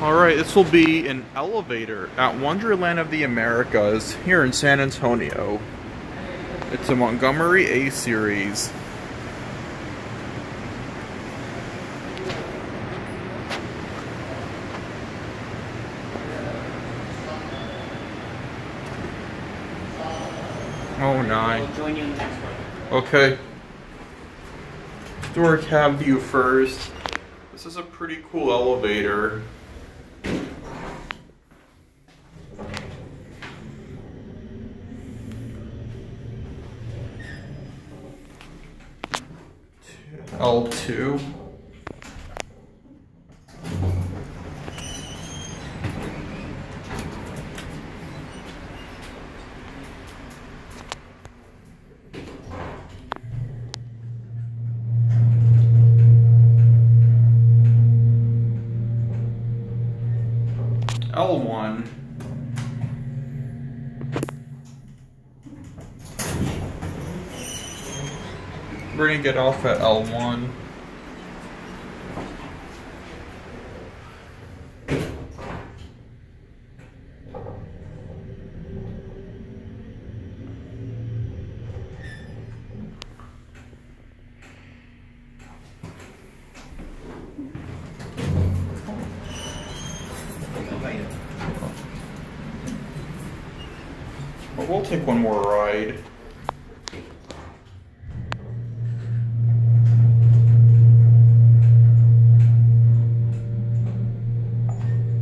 Alright, this will be an elevator at Wonderland of the Americas here in San Antonio. It's a Montgomery A series. Oh, nice. We'll join you in the next one. Okay. Door cab view first. This is a pretty cool elevator. L2. L1. We're gonna get off at L1. But we'll take one more ride.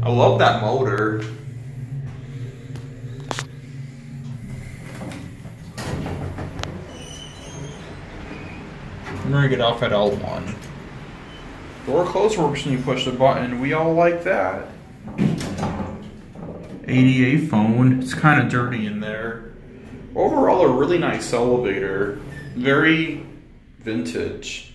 I love that motor. I'm gonna get off at L1. Door close works when you push the button. We all like that. ADA phone. It's kind of dirty in there. Overall, a really nice elevator. Very vintage.